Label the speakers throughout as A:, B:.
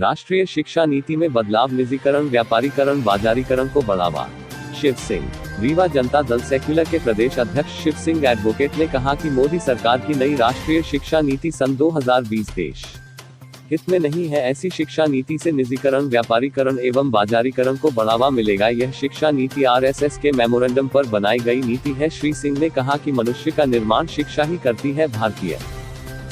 A: राष्ट्रीय शिक्षा नीति में बदलाव, निजीकरण, व्यापारीकरण, बाजारीकरण को बढ़ावा। शिव सिंह। रीवा जनता दल सेक्युलर के प्रदेश अध्यक्ष शिव सिंह एडवोकेट ने कहा कि मोदी सरकार की नई राष्ट्रीय शिक्षा नीति सन 2020 देश हित में नहीं है। ऐसी शिक्षा नीति से निजीकरण, व्यापारीकरण एवं बाजारीकरण को बढ़ावा मिलेगा। यह शिक्षा नीति आरएसएस के मेमोरेंडम पर बनाई गई नीति है। श्री सिंह ने कहा कि मनुष्य का निर्माण शिक्षा ही करती है। भारतीय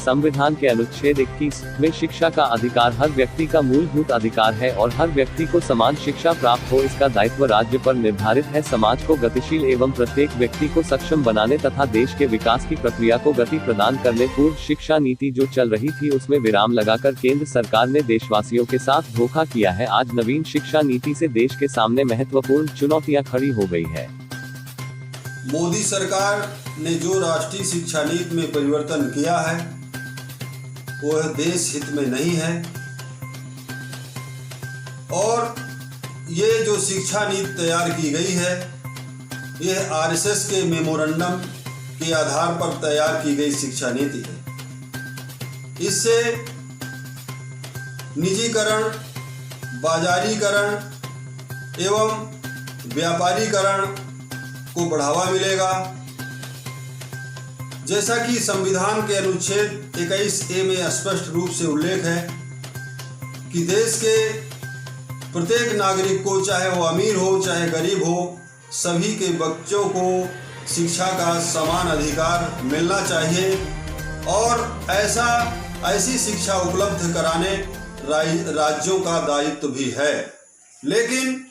A: संविधान के अनुच्छेद 21 में शिक्षा का अधिकार हर व्यक्ति का मूलभूत अधिकार है और हर व्यक्ति को समान शिक्षा प्राप्त हो, इसका दायित्व राज्य पर निर्धारित है। समाज को गतिशील एवं प्रत्येक व्यक्ति को सक्षम बनाने तथा देश के विकास की प्रक्रिया को गति प्रदान करने पूर्व शिक्षा नीति जो चल रही थी उसमें विराम लगाकर केंद्र सरकार ने देशवासियों के साथ धोखा किया है। आज नवीन शिक्षा नीति से देश के सामने महत्वपूर्ण चुनौतियां खड़ी हो गई है।
B: मोदी सरकार ने जो राष्ट्रीय शिक्षा नीति में परिवर्तन किया है वह देश हित में नहीं है और ये जो शिक्षा नीति तैयार की गई है यह आरएसएस के मेमोरेंडम के आधार पर तैयार की गई शिक्षा नीति है। इससे निजीकरण, बाजारीकरण एवं व्यापारीकरण को बढ़ावा मिलेगा। जैसा कि संविधान के अनुच्छेद 21A में स्पष्ट रूप से उल्लेख है कि देश के प्रत्येक नागरिक को, चाहे वो अमीर हो चाहे गरीब हो, सभी के बच्चों को शिक्षा का समान अधिकार मिलना चाहिए और ऐसी शिक्षा उपलब्ध कराने राज्यों का दायित्व भी है। लेकिन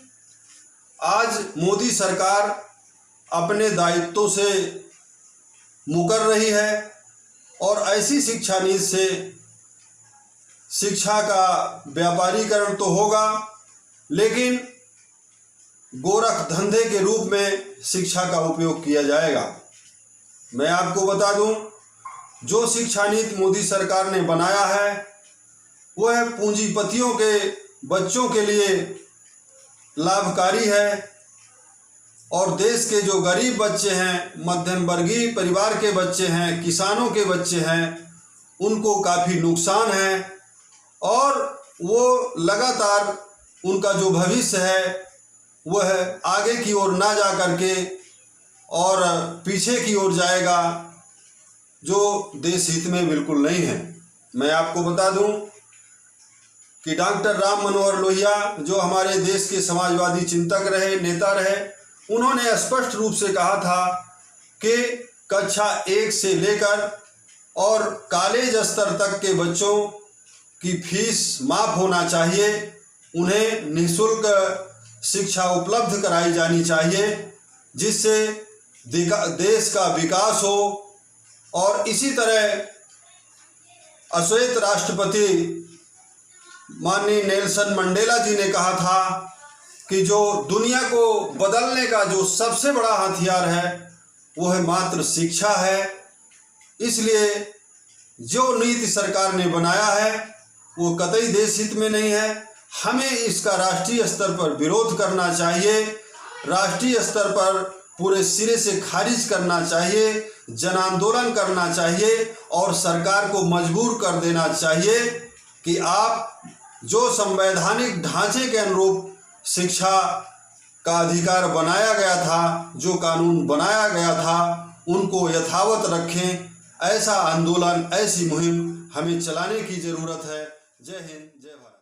B: आज मोदी सरकार अपने दायित्वों से मुकर रही है और ऐसी शिक्षा नीति से शिक्षा का व्यापारीकरण तो होगा लेकिन गोरख धंधे के रूप में शिक्षा का उपयोग किया जाएगा। मैं आपको बता दूं, जो शिक्षा नीति मोदी सरकार ने बनाया है वह पूंजीपतियों के बच्चों के लिए लाभकारी है और देश के जो गरीब बच्चे हैं, मध्यम वर्गीय परिवार के बच्चे हैं, किसानों के बच्चे हैं, उनको काफ़ी नुकसान है और वो लगातार उनका जो भविष्य है वह आगे की ओर ना जा करके और पीछे की ओर जाएगा, जो देश हित में बिल्कुल नहीं है। मैं आपको बता दूं कि डॉक्टर राम मनोहर लोहिया जो हमारे देश के समाजवादी चिंतक रहे, नेता रहे, उन्होंने स्पष्ट रूप से कहा था कि कक्षा 1 से लेकर और कॉलेज स्तर तक के बच्चों की फीस माफ़ होना चाहिए, उन्हें निःशुल्क शिक्षा उपलब्ध कराई जानी चाहिए जिससे देश का विकास हो। और इसी तरह अश्वेत राष्ट्रपति माननीय नेल्सन मंडेला जी ने कहा था कि जो दुनिया को बदलने का जो सबसे बड़ा हथियार है वो है मात्र शिक्षा है। इसलिए जो नीति सरकार ने बनाया है वो कतई देश हित में नहीं है। हमें इसका राष्ट्रीय स्तर पर विरोध करना चाहिए, राष्ट्रीय स्तर पर पूरे सिरे से खारिज करना चाहिए, जन आंदोलन करना चाहिए और सरकार को मजबूर कर देना चाहिए कि आप जो संवैधानिक ढांचे के अनुरूप शिक्षा का अधिकार बनाया गया था, जो कानून बनाया गया था, उनको यथावत रखें। ऐसा आंदोलन, ऐसी मुहिम हमें चलाने की ज़रूरत है। जय हिंद, जय भारत।